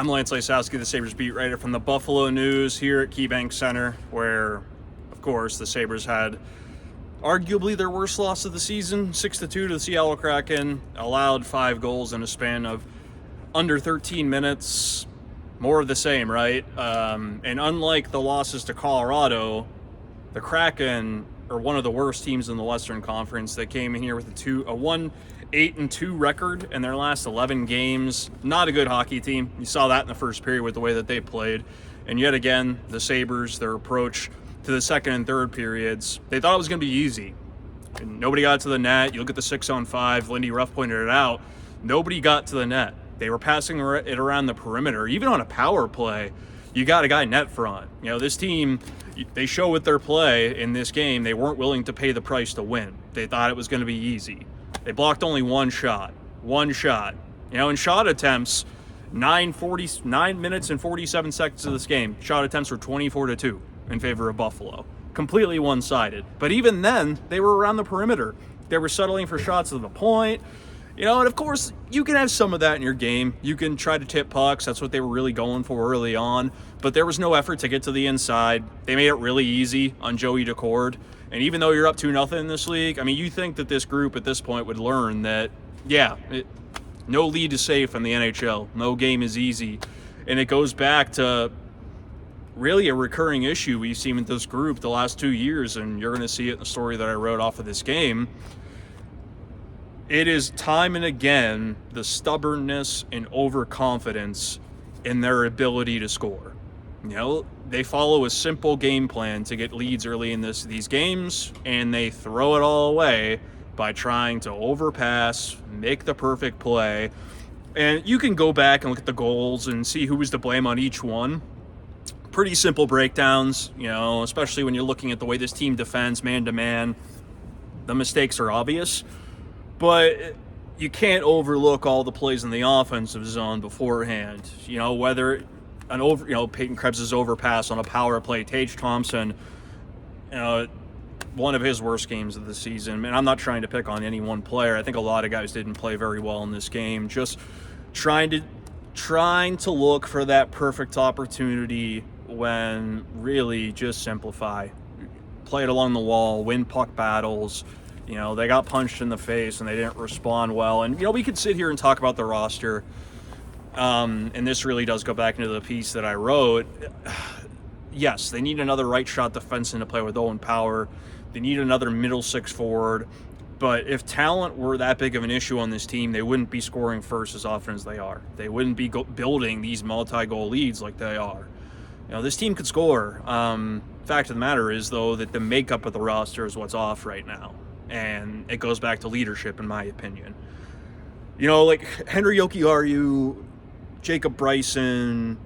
I'm Lance Lysowski, the Sabres beat writer from the Buffalo News here at KeyBank Center, where, of course, the Sabres had arguably their worst loss of the season, 6-2 to the Seattle-Kraken, allowed 5 goals in a span of under 13 minutes. More of the same, right? And unlike the losses to Colorado, the Kraken are one of the worst teams in the Western Conference. They came in here with a 1-8-2 record in their last 11 games. Not a good hockey team. You saw that in the first period with the way that they played. And yet again, the Sabres, their approach to the second and third periods, they thought it was going to be easy. And nobody got to the net. You look at the 6-on-5, Lindy Ruff pointed it out. Nobody got to the net. They were passing it around the perimeter. Even on a power play, you got a guy net front. You know, this team, they show with their play in this game, they weren't willing to pay the price to win. They thought it was going to be easy. They blocked only one shot. You know, in shot attempts, 9 minutes and 47 seconds of this game, shot attempts were 24-2 in favor of Buffalo. Completely one-sided. But even then, they were around the perimeter. They were settling for shots at the point. You know, and of course, you can have some of that in your game. You can try to tip pucks. That's what they were really going for early on. But there was no effort to get to the inside. They made it really easy on Joey Decord. And even though you're up 2-0 in this league, I mean, you think that this group at this point would learn that, no lead is safe in the NHL. No game is easy. And it goes back to really a recurring issue we've seen with this group the last 2 years, and you're going to see it in the story that I wrote off of this game. It is time and again the stubbornness and overconfidence in their ability to score. You know, they follow a simple game plan to get leads early in these games, and they throw it all away by trying to overpass, make the perfect play. And you can go back and look at the goals and see who was to blame on each one. Pretty simple breakdowns, you know, especially when you're looking at the way this team defends man-to-man. The mistakes are obvious. But you can't overlook all the plays in the offensive zone beforehand. You know, whether Peyton Krebs' overpass on a power play, Tage Thompson, one of his worst games of the season. And I'm not trying to pick on any one player. I think a lot of guys didn't play very well in this game. Just trying to look for that perfect opportunity when really just simplify. Play it along the wall, win puck battles. You know, they got punched in the face and they didn't respond well. And, you know, we could sit here and talk about the roster. And this really does go back into the piece that I wrote. Yes, they need another right shot defenseman to play with Owen Power. They need another middle six forward. But if talent were that big of an issue on this team, they wouldn't be scoring first as often as they are. They wouldn't be building these multi-goal leads like they are. You know, this team could score. Fact of the matter is, though, that the makeup of the roster is what's off right now. And it goes back to leadership, in my opinion. You know, like Henry Jokiharju, Jacob Bryson,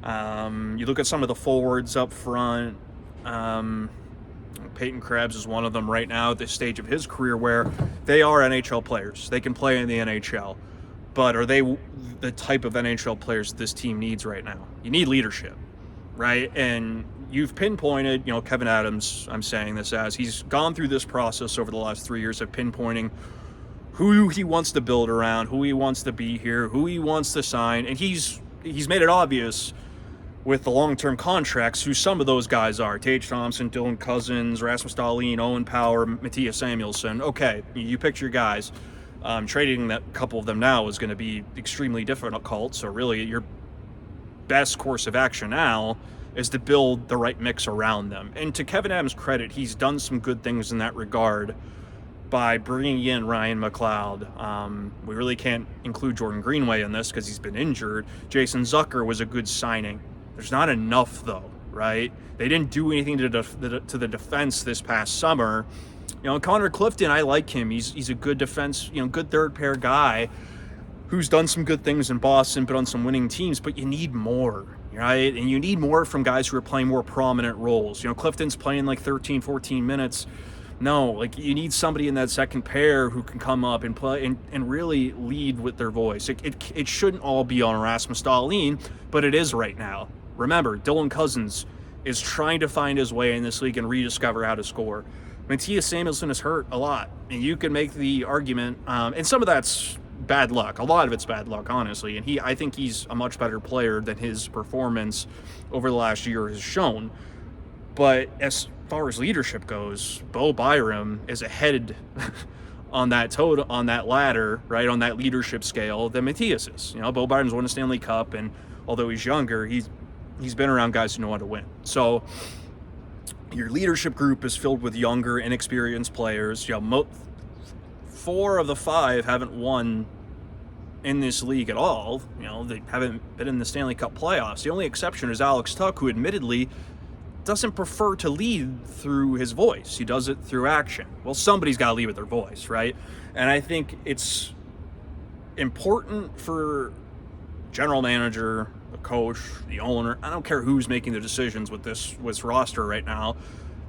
you look at some of the forwards up front. Peyton Krebs is one of them right now at this stage of his career where they are NHL players. They can play in the NHL. But are they the type of NHL players this team needs right now? You need leadership, right? And you've pinpointed, you know, Kevyn-Adams, I'm saying this as, he's gone through this process over the last 3 years of pinpointing who he wants to build around, who he wants to be here, who he wants to sign, and he's made it obvious with the long-term contracts who some of those guys are. Tage Thompson, Dylan Cousins, Rasmus Dahlin, Owen Power, Mattias Samuelsson. Okay, you picked your guys. Trading that couple of them now is going to be extremely difficult, so really your best course of action now is to build the right mix around them. And to Kevyn-Adams' credit, he's done some good things in that regard by bringing in Ryan McLeod. We really can't include Jordan Greenway in this because he's been injured. Jason Zucker was a good signing. There's not enough, though, right? They didn't do anything to the defense this past summer. You know, Connor Clifton, I like him. He's a good defense, good third pair guy who's done some good things in Boston, but on some winning teams. But you need more, right? And you need more from guys who are playing more prominent roles. You know, Clifton's playing like 13, 14 minutes. No, like you need somebody in that second pair who can come up and play and really lead with their voice. It shouldn't all be on Rasmus Dahlin, but it is right now. Remember, Dylan Cousins is trying to find his way in this league and rediscover how to score. Mattias Samuelsson is hurt a lot, and you can make the argument, and some of that's bad luck. A lot of it's bad luck, honestly. And I think he's a much better player than his performance over the last year has shown. But as far as leadership goes, Bo Byram is ahead on that ladder, right, on that leadership scale than Matthias is. Bo Byram's won a Stanley Cup, and although he's younger, he's been around guys who know how to win. So your leadership group is filled with younger, inexperienced players. 4 of the 5 haven't won in this league at all. They haven't been in the Stanley Cup playoffs. The only exception is Alex Tuch, who admittedly doesn't prefer to lead through his voice. He does it through action. Well, somebody's got to lead with their voice, right? And I think it's important for general manager, the coach, the owner, I don't care who's making the decisions with this roster right now,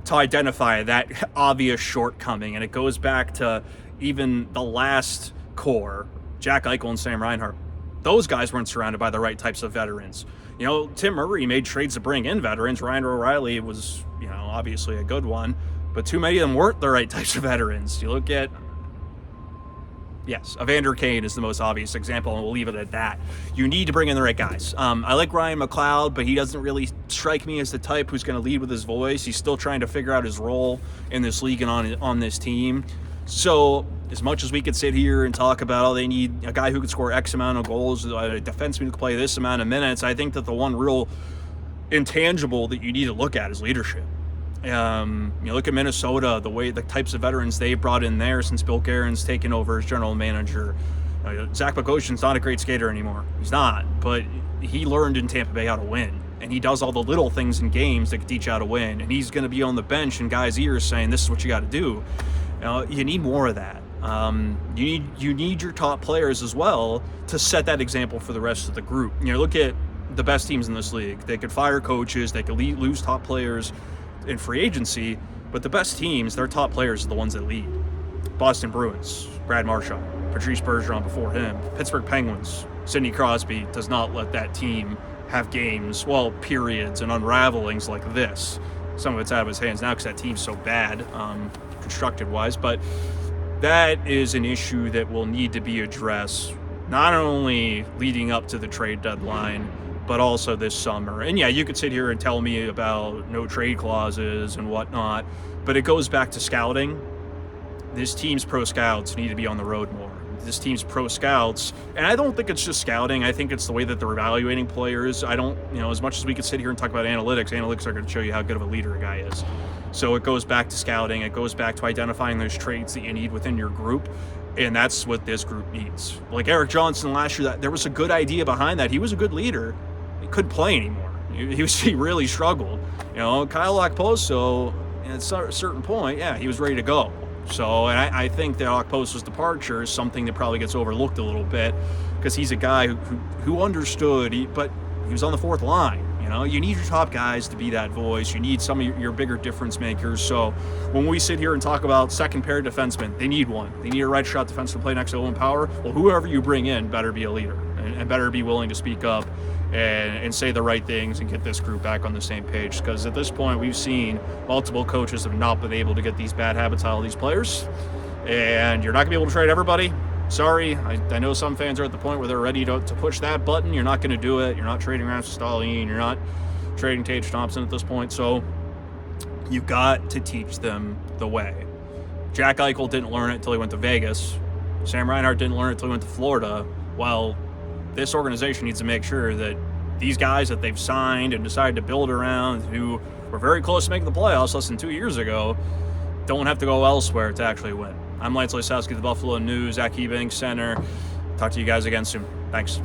to identify that obvious shortcoming. And it goes back to even the last core, Jack Eichel and Sam Reinhart. Those guys weren't surrounded by the right types of veterans. Tim Murray made trades to bring in veterans. Ryan O'Reilly was, obviously a good one, but too many of them weren't the right types of veterans. You look at, Evander Kane is the most obvious example, and we'll leave it at that. You need to bring in the right guys. I like Ryan McLeod, but he doesn't really strike me as the type who's going to lead with his voice. He's still trying to figure out his role in this league and on this team. So as much as we could sit here and talk about, they need a guy who could score X amount of goals, a defenseman who could play this amount of minutes, I think that the one real intangible that you need to look at is leadership. Look at Minnesota, the types of veterans they've brought in there since Bill Guerin's taken over as general manager. Zach Bogosian's not a great skater anymore. He's not, but he learned in Tampa Bay how to win. And he does all the little things in games that can teach you how to win. And he's going to be on the bench in guys' ears saying, this is what you got to do. You need more of that. You need your top players as well to set that example for the rest of the group. Look at the best teams in this league. They could fire coaches, they could lose top players in free agency, but the best teams, their top players are the ones that lead. Boston Bruins, Brad Marchand, Patrice Bergeron before him. Pittsburgh Penguins, Sidney Crosby does not let that team have games, periods and unravelings like this. Some of it's out of his hands now because that team's so bad, constructed-wise, but that is an issue that will need to be addressed, not only leading up to the trade deadline, but also this summer. And you could sit here and tell me about no trade clauses and whatnot, but it goes back to scouting. This team's pro scouts need to be on the road more. This team's pro scouts, and I don't think it's just scouting. I think it's the way that they're evaluating players. I don't, as much as we could sit here and talk about analytics are going to show you how good of a leader a guy is. So it goes back to scouting. It goes back to identifying those traits that you need within your group. And that's what this group needs. Like Eric Johnson last year, there was a good idea behind that. He was a good leader. He couldn't play anymore. He really struggled. Kyle Okposo, at a certain point, he was ready to go. So, and I think that Okposo's departure is something that probably gets overlooked a little bit because he's a guy who understood, but he was on the fourth line. You need your top guys to be that voice. You need some of your bigger difference makers. So when we sit here and talk about second pair defensemen, they need one. They need a right shot defenseman to play next to Owen Power. Well, whoever you bring in better be a leader and better be willing to speak up and say the right things and get this group back on the same page. Because at this point, we've seen multiple coaches have not been able to get these bad habits out of these players. And you're not going to be able to trade everybody. Sorry, I know some fans are at the point where they're ready to push that button. You're not going to do it. You're not trading Rasmus Dahlin. You're not trading Tage Thompson at this point. So you've got to teach them the way. Jack Eichel didn't learn it until he went to Vegas. Sam Reinhart didn't learn it until he went to Florida. Well, this organization needs to make sure that these guys that they've signed and decided to build around, who were very close to making the playoffs less than 2 years ago, don't have to go elsewhere to actually win. I'm Lysowski, the Buffalo News at KeyBank Center. Talk to you guys again soon. Thanks.